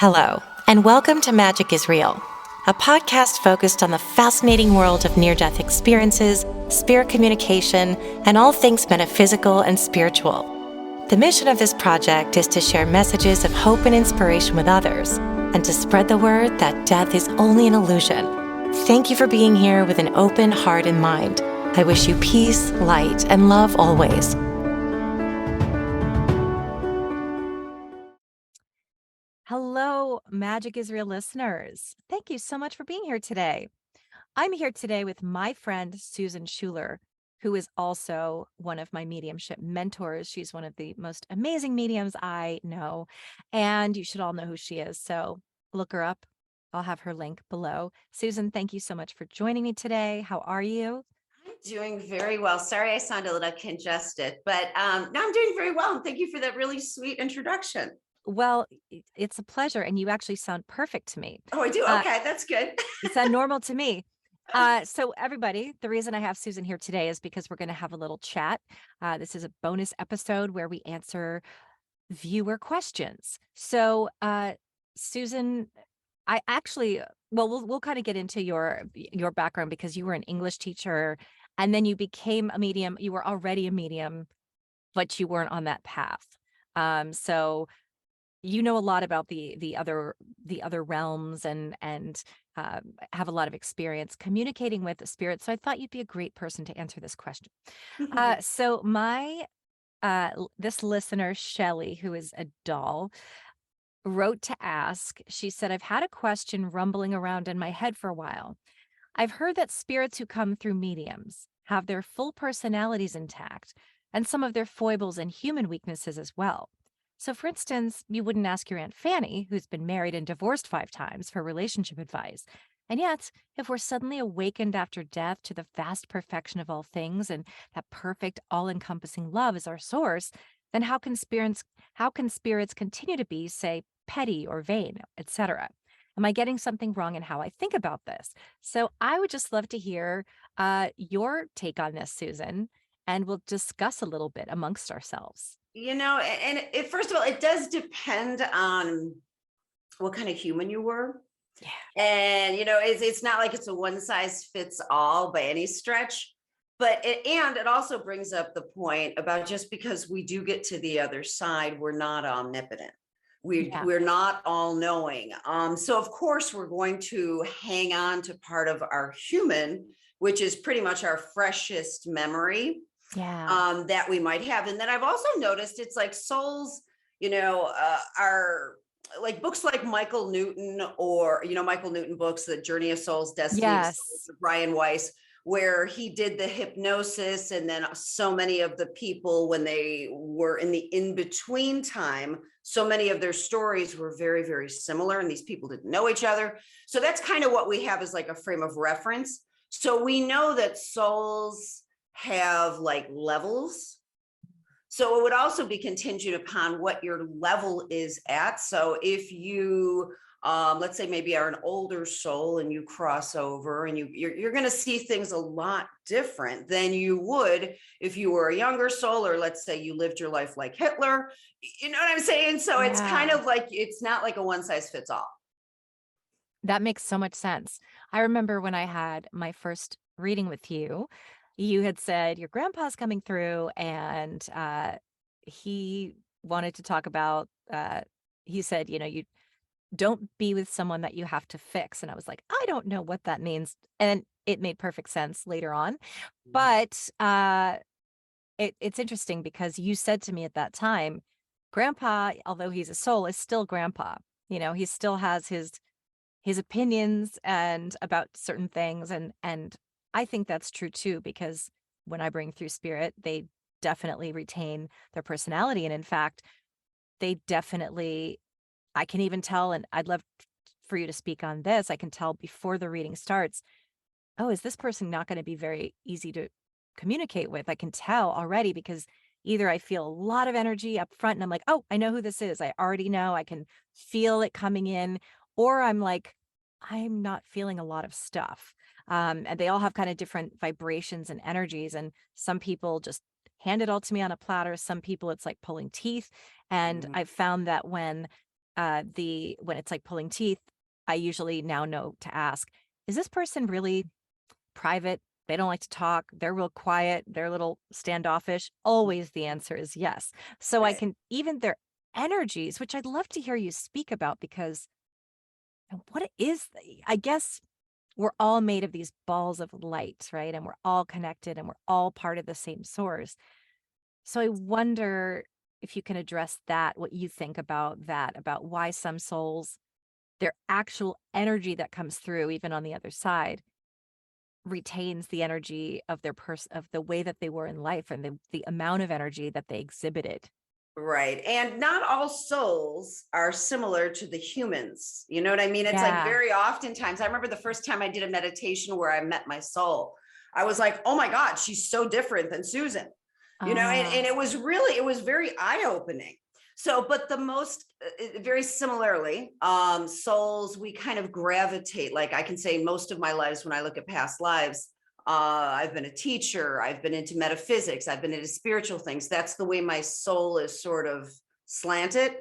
Hello, and welcome to Magic is Real, a podcast focused on the fascinating world of near-death experiences, spirit communication, and all things metaphysical and spiritual. The mission of this project is to share messages of hope and inspiration with others, and to spread the word that death is only an illusion. Thank you for being here with an open heart and mind. I wish you peace, light, and love always. Hello, Magic is Real listeners. Thank you so much for being here today. I'm here today with my friend, Susan Schueler, who is also one of my mediumship mentors. She's one of the most amazing mediums I know, and you should all know who she is. So look her up. I'll have her link below. Susan, thank you so much for joining me today. How are you? I'm doing very well. Sorry, I sound a little congested, but no, I'm doing very well. And thank you for that really sweet introduction. Well, it's a pleasure, and you actually sound perfect to me. Oh, I do? Okay, that's good. You sound normal to me. So everybody, the reason I have Susan here today is because we're going to have a little chat. This is a bonus episode where we answer viewer questions. So, Susan, I actually, we'll kind of get into your background because you were an English teacher, and then you became a medium. You were already a medium, but you weren't on that path. So you know a lot about the other realms and have a lot of experience communicating with the spirits. So I thought you'd be a great person to answer this question. So my this listener, Shellye, who is a doll, wrote to ask. She said, "I've had a question rumbling around in my head for a while. I've heard that spirits who come through mediums have their full personalities intact and some of their foibles and human weaknesses as well. So, for instance, you wouldn't ask your Aunt Fanny, who's been married and divorced 5 times, for relationship advice. And yet, if we're suddenly awakened after death to the vast perfection of all things and that perfect, all-encompassing love is our source, then how can spirits continue to be, say, petty or vain, etc.? Am I getting something wrong in how I think about this?" So I would just love to hear your take on this, Susan, and we'll discuss a little bit amongst ourselves. First of all, it does depend on what kind of human you were. Yeah. And, it's not like it's a one size fits all by any stretch. But it also brings up the point about just because we do get to the other side, we're not omnipotent. Yeah. We're not all knowing. So of course we're going to hang on to part of our human, which is pretty much our freshest memory Yeah. that we might have. And then I've also noticed it's like souls, are like books like Michael Newton or, Michael Newton books, The Journey of Souls, Destiny of Souls, Yes. Brian Weiss, where he did the hypnosis. And then so many of the people, when they were in the in-between time, so many of their stories were very, very similar. And these people didn't know each other. So that's kind of what we have as like a frame of reference. So we know that souls have like levels. So it would also be contingent upon what your level is at. So if you, let's say maybe are an older soul and you cross over and you're going to see things a lot different than you would if you were a younger soul, or let's say you lived your life like Hitler. You know what I'm saying? So it's kind of like, it's not like a one size fits all. That makes so much sense. I remember when I had my first reading with you, you had said your grandpa's coming through, and he wanted to talk about, he said, you don't be with someone that you have to fix. And I was like, I don't know what that means. And it made perfect sense later on. But it's interesting because you said to me at that time, Grandpa, although he's a soul, is still Grandpa. He still has his opinions and about certain things, and I think that's true too, because when I bring through spirit, they definitely retain their personality, and in fact, they definitely, I can even tell, and I'd love for you to speak on this. I can tell before the reading starts, oh, is this person not going to be very easy to communicate with? I can tell already because either I feel a lot of energy up front and I'm like, oh, I know who this is. I already know. I can feel it coming in. Or I'm like, I'm not feeling a lot of stuff. And they all have kind of different vibrations and energies. And some people just hand it all to me on a platter. Some people, it's like pulling teeth. And Mhm. I've found that when when it's like pulling teeth, I usually now know to ask, is this person really private? They don't like to talk. They're real quiet. They're a little standoffish. Always the answer is yes. So I Right. can, even their energies, which I'd love to hear you speak about, because what it is, I guess we're all made of these balls of light, right? And we're all connected and we're all part of the same source. So I wonder if you can address that, what you think about that, about why some souls, their actual energy that comes through, even on the other side, retains the energy of their person, of the way that they were in life, and the amount of energy that they exhibited. Right. And not all souls are similar to the humans. You know what I mean? It's like Yeah. very oftentimes, I remember the first time I did a meditation where I met my soul, I was like, oh my God, she's so different than Susan. And Ah, it was very eye-opening. So, but the most very similarly, souls, we kind of gravitate, like I can say most of my lives, when I look at past lives, I've been a teacher, I've been into metaphysics, I've been into spiritual things. That's the way my soul is sort of slanted.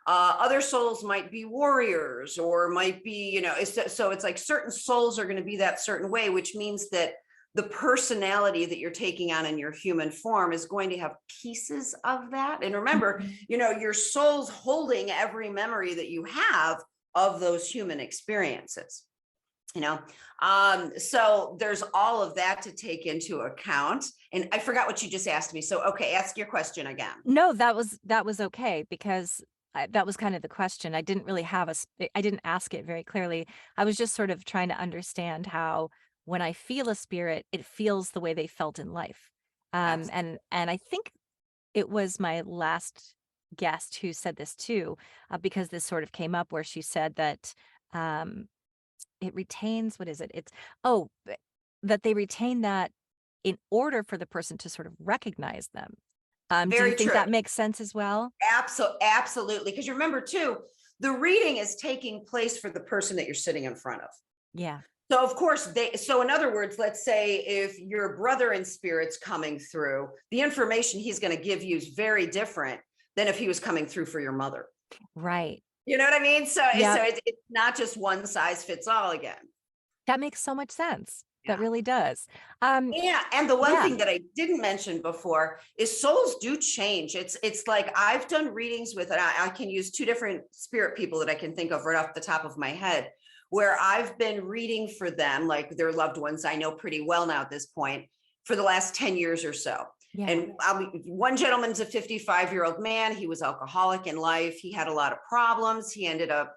Other souls might be warriors, or might be, so it's like certain souls are going to be that certain way, which means that the personality that you're taking on in your human form is going to have pieces of that. And remember, mhm. your soul's holding every memory that you have of those human experiences you know so there's all of that to take into account. And I forgot what you just asked me, so okay, ask your question again. No, that was okay, because that was kind of the question. I didn't really have I didn't ask it very clearly. I was just sort of trying to understand how, when I feel a spirit, it feels the way they felt in life. Absolutely. And I think it was my last guest who said this too, because this sort of came up, where she said that um, it retains, what is it? That they retain that in order for the person to sort of recognize them. Do you Very think true. that makes sense as well? Absolutely, because you remember too, the reading is taking place for the person that you're sitting in front of. Yeah. So of course so in other words, let's say if your brother in spirit's coming through, the information he's going to give you is very different than if he was coming through for your mother. Right. You know what I mean? So Yep. it's not just one size fits all again. That makes so much sense. That Yeah. really does. Um, Yeah, and the one yeah. thing that I didn't mention before is souls do change. It's like I've done readings with, and I can use two different spirit people that I can think of right off the top of my head, where I've been reading for them, like their loved ones I know pretty well now at this point, for the last 10 years or so. Yeah. And one gentleman's a 55-year-old man. He was alcoholic in life. He had a lot of problems. He ended up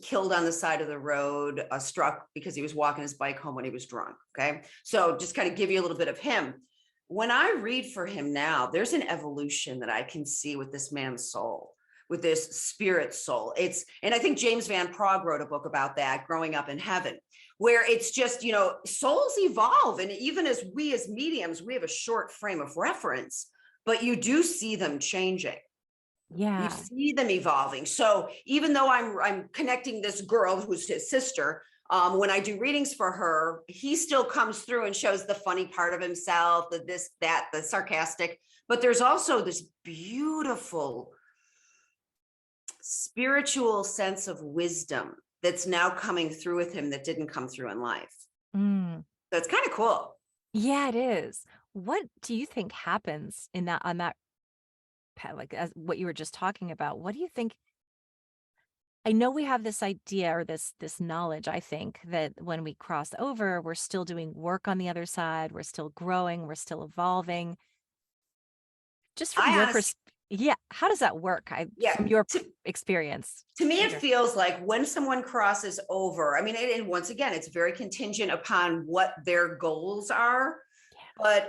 killed on the side of the road, struck because he was walking his bike home when he was drunk. Okay. So just kind of give you a little bit of him. When I read for him now, there's an evolution that I can see with this man's soul, with this spirit soul. And I think James Van Praagh wrote a book about that, Growing Up in Heaven, where it's just, souls evolve. And even as we as mediums, we have a short frame of reference, but you do see them changing. You Yeah. see them evolving. So even though I'm connecting this girl who's his sister, when I do readings for her, he still comes through and shows the funny part of himself, the this, that, the sarcastic. But there's also this beautiful spiritual sense of wisdom that's now coming through with him that didn't come through in life. Mm. So it's kind of cool. Yeah, it is. What do you think happens in that, on that like, as what you were just talking about? What do you think? I know we have this idea, or this knowledge, I think, that when we cross over, we're still doing work on the other side, we're still growing, we're still evolving. Just from I your honestly, yeah, how does that work? yeah. From your experience. To me, it Sure. feels like when someone crosses over, I mean, and once again, it's very contingent upon what their goals are. But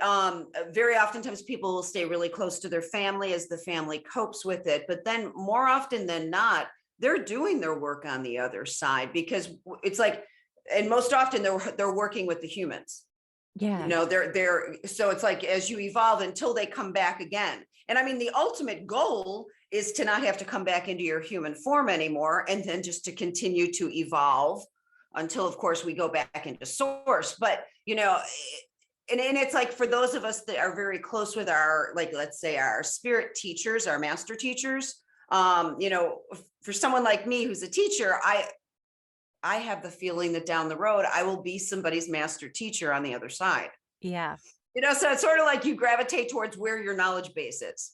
very oftentimes people will stay really close to their family as the family copes with it. But then more often than not, they're doing their work on the other side, because it's like, and most often they're working with the humans. Yeah. They're so it's like as you evolve until they come back again. And I mean, the ultimate goal is to not have to come back into your human form anymore, and then just to continue to evolve until of course we go back into source. But and it's like for those of us that are very close with our, like, let's say our spirit teachers, our master teachers, For someone like me who's a teacher, I have the feeling that down the road I will be somebody's master teacher on the other side. Yeah. So it's sort of like you gravitate towards where your knowledge base is.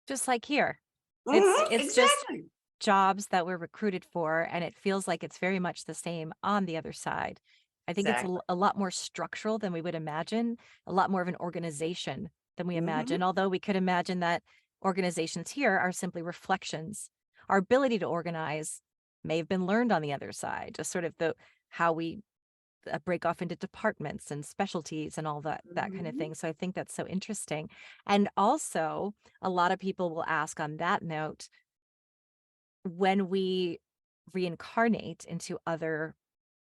Just like here. It's just Exactly. jobs that we're recruited for, and it feels like it's very much the same on the other side. I think it's Exactly. a lot more structural than we would imagine, a lot more of an organization than we Hmm. imagine, although we could imagine that organizations here are simply reflections. Our ability to organize may have been learned on the other side, just sort of the how we break off into departments and specialties and all that kind of Hmm. thing. So I think that's so interesting. And also, a lot of people will ask on that note, when we reincarnate into other,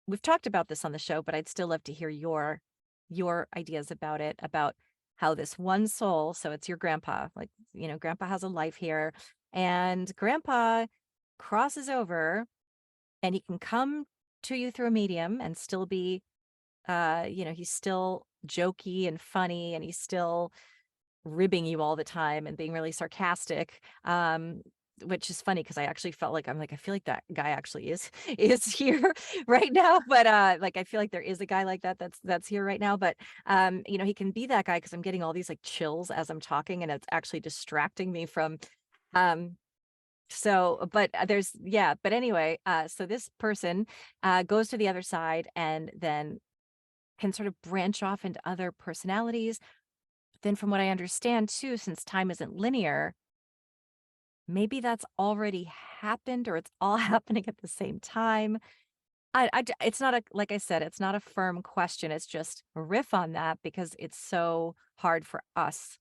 we've talked about this on the show, but I'd still love to hear your ideas about it, about how this one soul, so it's your grandpa, like, grandpa has a life here, and grandpa crosses over and he can come to you through a medium and still be, he's still jokey and funny, and he's still ribbing you all the time and being really sarcastic. Which is funny because I actually felt like, I feel like that guy actually is is here right now. But like, I feel like there is a guy like that that's here right now. But he can be that guy because I'm getting all these like chills as I'm talking, and it's actually distracting me from um but there's, yeah, but anyway, so this person goes to the other side and then can sort of branch off into other personalities. Then from what I understand too, since time isn't linear, maybe that's already happened, or it's all happening at the same time. It's not a, like I said, it's not a firm question. It's just a riff on that because it's so hard for us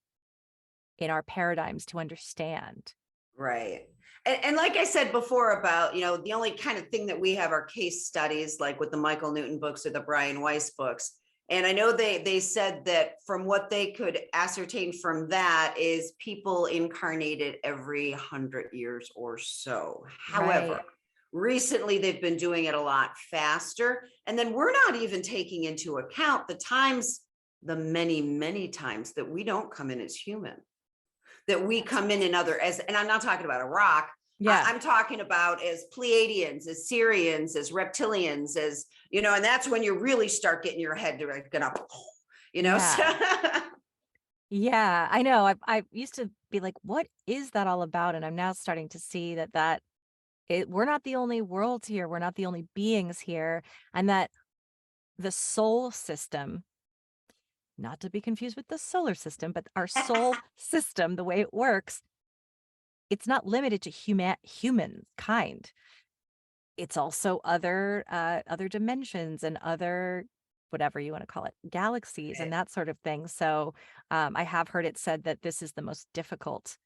in our paradigms to understand. Right. And like I said before about, the only kind of thing that we have are case studies, like with the Michael Newton books or the Brian Weiss books. And I know they said that from what they could ascertain from that is people incarnated every 100 years or so. However, Right. recently they've been doing it a lot faster. And then we're not even taking into account the many, many times that we don't come in as human, that we That's come in other as, and I'm not talking about a rock. Yeah. I'm talking about as Pleiadians, as Syrians, as reptilians, and that's when you really start getting your head to like, so, Yeah. Yeah, I know. I used to be like, what is that all about? And I'm now starting to see we're not the only worlds here. We're not the only beings here. And that the soul system, not to be confused with the solar system, but our soul system, the way it works, it's not limited to humankind. It's also other dimensions and other, whatever you want to call it, galaxies and that sort of thing. So I have heard it said that this is the most difficult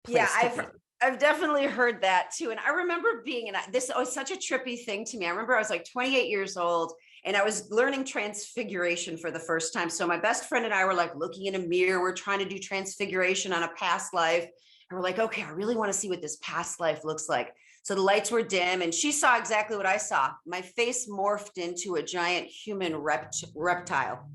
yeah, place to I've be. I've definitely heard that too. And I remember this was such a trippy thing to me. I remember I was like 28 years old and I was learning transfiguration for the first time. So my best friend and I were like looking in a mirror. We're trying to do transfiguration on a past life. And we're like, okay, I really want to see what this past life looks like. So the lights were dim and she saw exactly what I saw. My face morphed into a giant human reptile,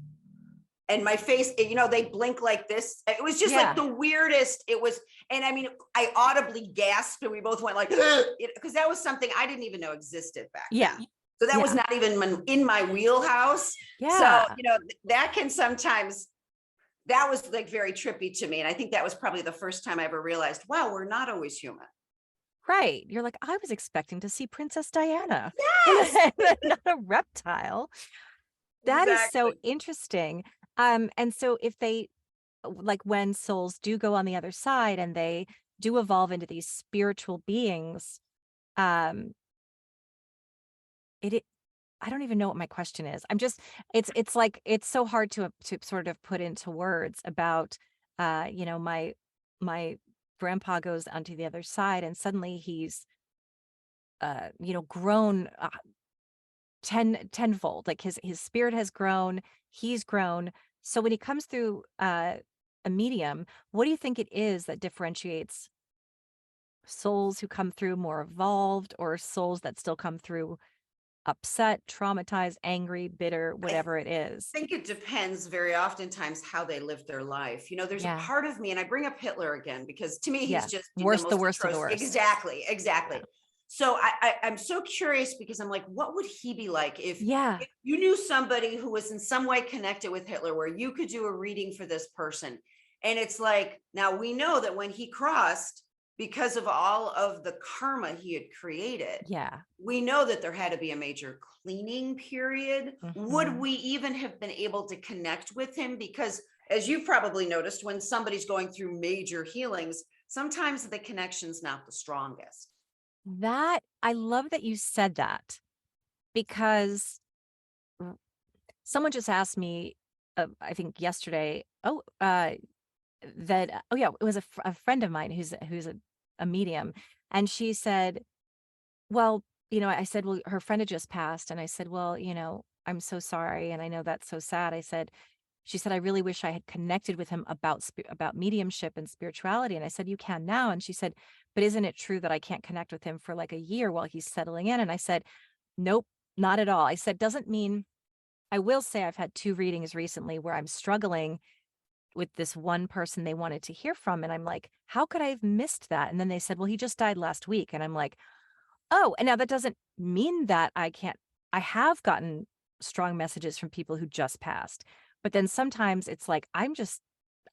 and my face, they blink like this. It was just like Yeah. the weirdest. It was, and I mean, I audibly gasped, and we both went like, because that was something I didn't even know existed back Yeah. then. So that was Yeah. not even in my wheelhouse. So, Yeah. that can sometimes, that was like very trippy to me. And I think that was probably the first time I ever realized, wow, we're not always human. Right. You're like, I was expecting to see Princess Diana Yes, and then not a reptile. That is so exactly. interesting. And so if they, like, when souls do go on the other side and they do evolve into these spiritual beings, um, it I don't even know what my question is. It's like it's so hard to sort of put into words about my grandpa goes onto the other side and suddenly he's grown tenfold. Like his spirit has grown, he's grown. So when he comes through a medium, what do you think it is that differentiates souls who come through more evolved or souls that still come through upset, traumatized, angry, bitter, I whatever it is. think it depends very oftentimes how they live their life. There's a Yeah. part of me, and I bring up Hitler again because to me he's Yeah. just the Worst, the most worst of the atrocious. worst. Exactly, Yeah. exactly. So I'm so curious because I'm like, what would he be like Yeah. if you knew somebody who was in some way connected with Hitler, where you could do a reading for this person? And it's like, now we know that when he crossed, because of all of the karma he had created, Yeah. we know that there had to be a major cleaning period. Would Mhm. we even have been able to connect with him? Because as you've probably noticed, when somebody's going through major healings, sometimes the connection's not the strongest. That I love that you said that because r- someone just asked me, I think yesterday, that, oh yeah, it was a friend of mine who's a medium. And she said, well, I said, well, her friend had just passed. And I said, well, I'm so sorry. And I know that's so sad. She said, I really wish I had connected with him about mediumship and spirituality. And I said, you can now. And she said, but isn't it true that I can't connect with him for like a year while he's settling in? And I said, nope, not at all. I said, doesn't mean, I will say I've had 2 readings recently where I'm struggling with this one person they wanted to hear from. And I'm like, how could I have missed that? And then they said, well, he just died last week. And I'm like, oh, and now that doesn't mean that I can't. I have gotten strong messages from people who just passed, but then sometimes it's like, I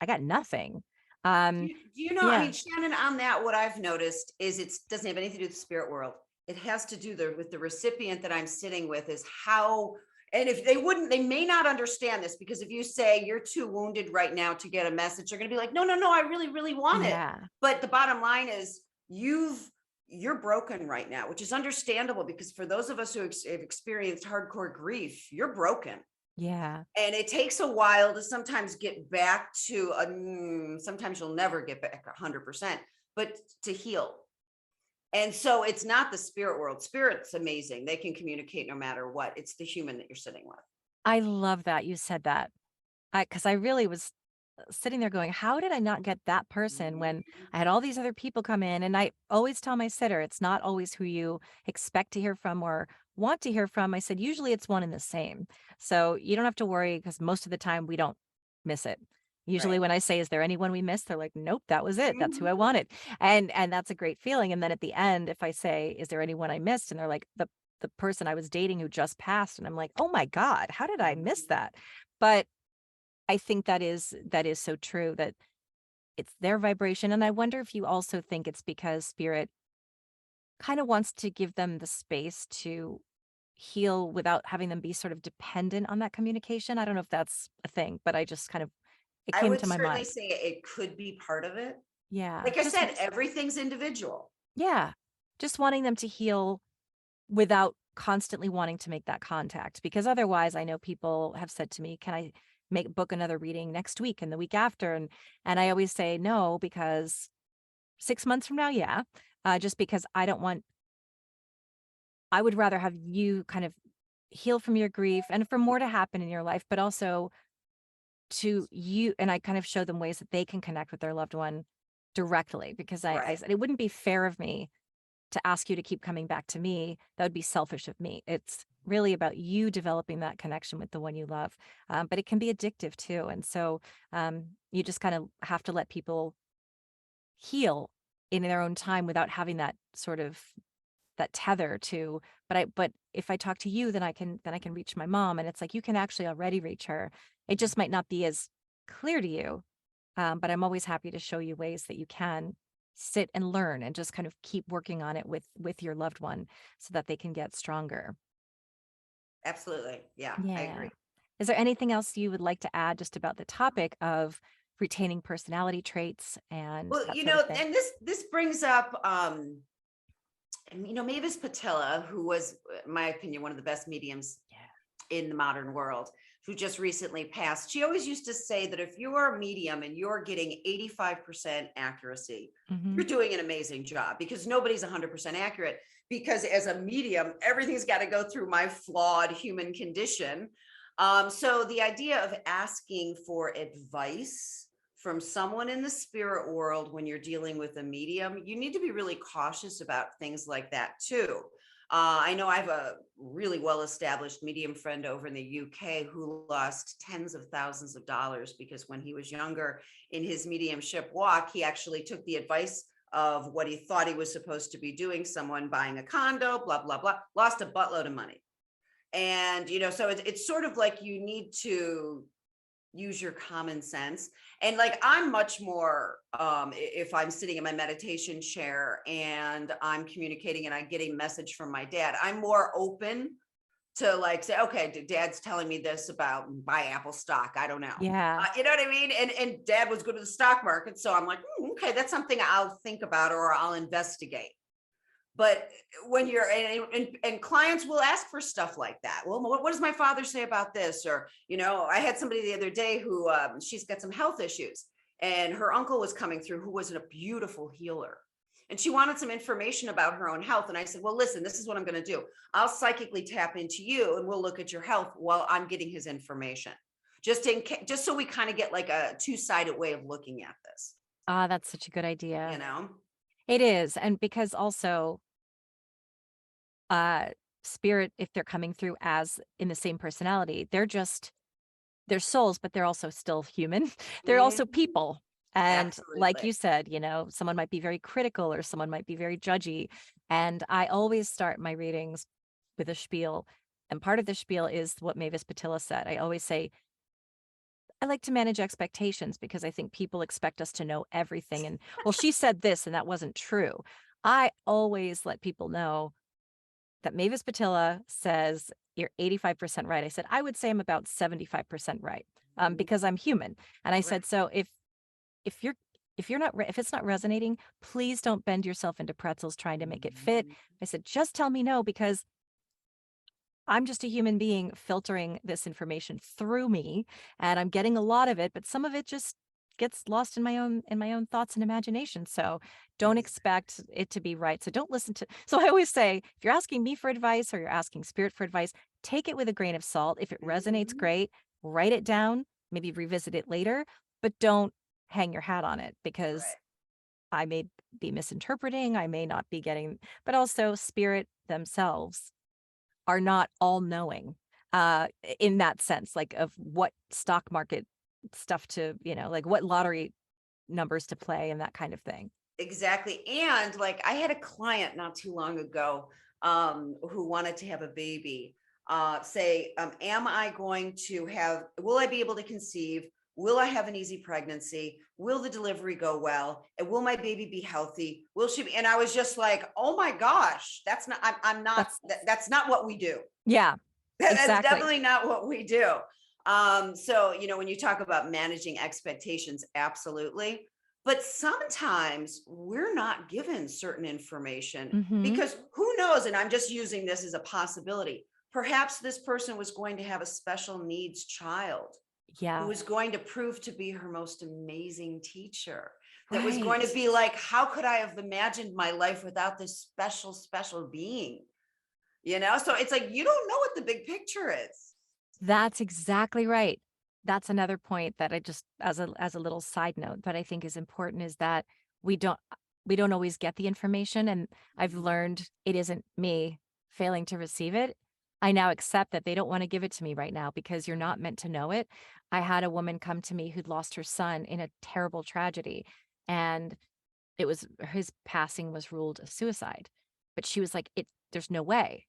got nothing. Do Um, you, do you know, I yeah, mean, Shannon, on that, what I've noticed is it doesn't have anything to do with the spirit world. It has to do with the recipient that I'm sitting with is how, and if they wouldn't, they may not understand this because if you say you're too wounded right now to get a message, they're going to be like, no, no, no, I really, really want it. yeah, But the bottom line is you're broken right now, which is understandable because for those of us who have experienced hardcore grief, you're broken. yeah, And it takes a while to sometimes get back to sometimes you'll never get back 100%, but to heal. And so it's not the spirit world. Spirit's amazing. They can communicate no matter what. It's the human that you're sitting with. I love that you said that. Because I really was sitting there going, how did I not get that person when Mhm. I had all these other people come in? And I always tell my sitter, it's not always who you expect to hear from or want to hear from. I said, usually it's one and the same. So you don't have to worry because most of the time we don't miss it. Usually Right. when I say, is there anyone we missed? They're like, nope, that was it. That's who I Mhm. wanted. And that's a great feeling. And then at the end, if I say, is there anyone I missed? And they're like, the person I was dating who just passed. And I'm like, oh my God, how did I miss Mhm. that? But I think that is so true that it's their vibration, and I wonder if you also think it's because spirit kinda wants to give them the space to heal without having them be sort of dependent on that communication. I don't know if that's a thing, but I just kind of it I came would to my certainly mind. say it could be part of it. Yeah, Like I said, everything's individual. yeah, just wanting them to heal without constantly wanting to make that contact, because otherwise I know people have said to me, "Can I book another reading next week and the week after?" And I always say, "No," because 6 months from now, yeah, just because I would rather have you kind of heal from your grief and for more to happen in your life, but also to you and I kind of show them ways that they can connect with their loved one directly because I Right. said it wouldn't be fair of me to ask you to keep coming back to me. That would be selfish of me. It's really about you developing that connection with the one you love. But it can be addictive too. And so you just kind of have to let people heal in their own time without having that sort of that tether to but if I talk to you then I can reach my mom and it's like you can actually already reach her. It just might not be as clear to you. But I'm always happy to show you ways that you can sit and learn and just kind of keep working on it with your loved one so that they can get stronger. Absolutely. Yeah, I Yeah. agree. Is there anything else you would like to add just about the topic of retaining personality traits and Well, that sort of thing? and this brings up Mavis Patilla, who was, in my opinion, one of the best mediums Yeah. in the modern world, who just recently passed. She always used to say that if you are a medium and you're getting 85% accuracy, Hmm. you're doing an amazing job because nobody's 100% accurate. Because as a medium, everything's got to go through my flawed human condition. So the idea of asking for advice from someone in the spirit world when you're dealing with a medium, you need to be really cautious about things like that too. I know I have a really well-established medium friend over in the UK who lost tens of thousands of dollars because when he was younger in his mediumship walk, he actually took the advice of what he thought he was supposed to be doing, someone buying a condo, blah, blah, blah, lost a buttload of money. And, so it's sort of like you need to use your common sense. And like I'm much more if I'm sitting in my meditation chair and I'm communicating and I get a message from my dad, I'm more open to like say, okay, dad's telling me this about buy Apple stock. I don't know. Yeah. You know what I mean? And dad was good to the stock market. So I'm like, okay, that's something I'll think about or I'll investigate. But when you're and clients will ask for stuff like that. Well, what does my father say about this? Or, I had somebody the other day who she's got some health issues and her uncle was coming through who was a beautiful healer. And she wanted some information about her own health. And I said, well, listen, this is what I'm going to do. I'll psychically tap into you and we'll look at your health while I'm getting his information. Just so we kind of get like a two-sided way of looking at this, Ah, that's such a good you idea. know? It is. And because also, uh, spirit, if they're coming through as in the same personality, they're souls, but they're also still human. They're also Mhm. people. And like Absolutely. you said, someone might be very critical or someone might be very judgy. And I always start my readings with a spiel. And part of the spiel is what Mavis Patilla said. I always say, I like to manage expectations because I think people expect us to know everything. And well, she said this and that wasn't true. I always let people know that Mavis Patilla says you're 85% right. I said, I would say I'm about 75% right, Mhm. because I'm human. And I Right. said, so if you're if you're not if it's not resonating, please don't bend yourself into pretzels trying to make it fit. Mhm. I said, just tell me no because I'm just a human being filtering this information through me and I'm getting a lot of it, but some of it just gets lost in my own thoughts and imagination. So don't expect it to be right. So don't listen to so I always say if you're asking me for advice or you're asking spirit for advice, take it with a grain of salt. If it resonates, Mhm. great. Write it down, maybe revisit it later, but don't hang your hat on it because Right. I may be misinterpreting, I may not be getting, but also spirit themselves are not all knowing, in that sense, like of what stock market stuff to, like what lottery numbers to play and that kind of thing. Exactly. And like I had a client not too long ago who wanted to have a baby. Say, am I going to will I be able to conceive? Will I have an easy pregnancy? Will the delivery go well? And will my baby be healthy? Will she be? And I was just like, oh my gosh, I'm not, That's that's not what we do. yeah, That's exactly. definitely not what we do. So, when you talk about managing expectations, absolutely. But sometimes we're not given certain information Mhm. because who knows? And I'm just using this as a possibility. Perhaps this person was going to have a special needs child who Yeah. was going to prove to be her most amazing teacher. That was going to Right. be like, how could I have imagined my life without this special, special being? So it's like you don't know what the big picture is. That's exactly right. That's another point that I just as a little side note that I think is important is that we don't we don't always get the information and I've Mhm. learned it isn't me failing to receive it. I now accept that they don't want to give it to me right now because you're not Mhm. meant to know it. I had a woman come to me who'd lost her son in a terrible tragedy and it was his passing was ruled a suicide. But she was like, there's no way.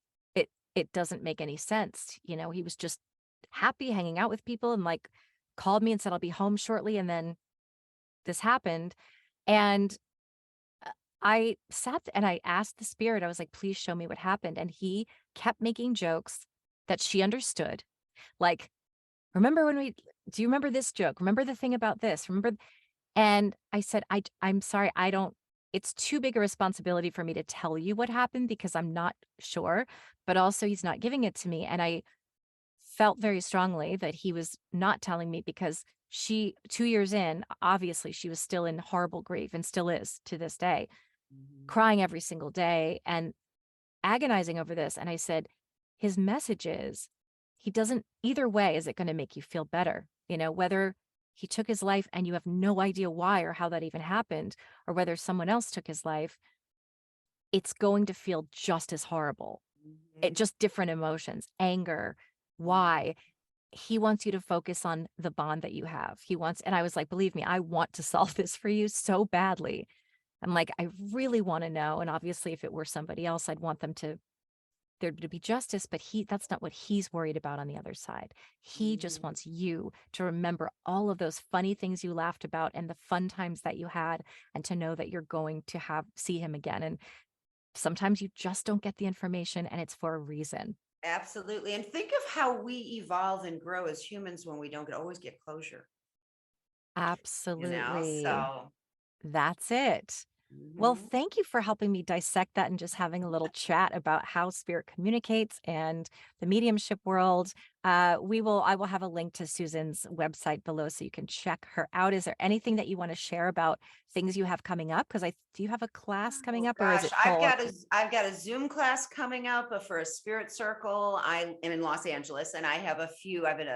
It doesn't make any sense. He was just happy hanging out with people and like called me and said, I'll be home shortly. And then this happened. And I and I asked the spirit, I was like, please show me what happened. And he kept making jokes that she understood. Like, remember do you remember this joke? Remember the thing about this? Remember and I said, I'm sorry, I don't it's too big a responsibility for me to tell you what happened because I'm not sure, but also he's not giving it to me. And I felt very strongly that he was not telling me because 2 years in, obviously she was still in horrible grief and still is to this day, Mhm. crying every single day and agonizing over this. And I said, his message is he doesn't, either way, is it going to make you feel better? Whether he took his life and you have no idea why or how that even happened, or whether someone else took his life, it's going to feel just as horrible. It Mhm. just different emotions, anger. Why? He wants you to focus on the bond that you have. He wants, and I was like, believe me, I want to solve this for you so badly. I'm like, I really want to know. And obviously, if it were somebody else, I'd want them to there to be justice, but that's not what he's worried about on the other side. He just Mhm. wants you to remember all of those funny things you laughed about and the fun times that you had, and to know that you're going to have see him again. And sometimes you just don't get the information, and it's for a reason. Absolutely. And think of how we evolve and grow as humans when we don't always get closure, you know? Absolutely. So, That's it. Well, mhm. thank you for helping me dissect that and just having a little chat about how spirit communicates and the mediumship world. I will have a link to Susan's website below so you can check her out. Is there anything that you want to share about things you have coming up? Because do you have a class coming Oh up, or is gosh, it full? I've got a Zoom class coming up for a spirit circle. I am in Los Angeles, and I have a few. I've been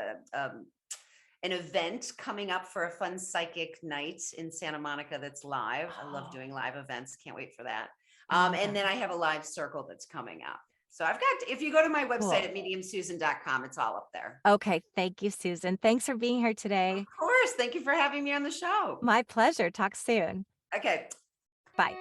an event coming up for a fun psychic night in Santa Monica that's live. I love Oh, doing live events. Can't wait for that. I love And that. then I have a live circle that's coming up. So I've got, if you go to my website Cool. at mediumsusan.com, it's all up there. Okay. Thank you, Susan. Thanks for being here Of today. course. Thank you for having me on the show. My pleasure. Talk soon. Okay. Bye.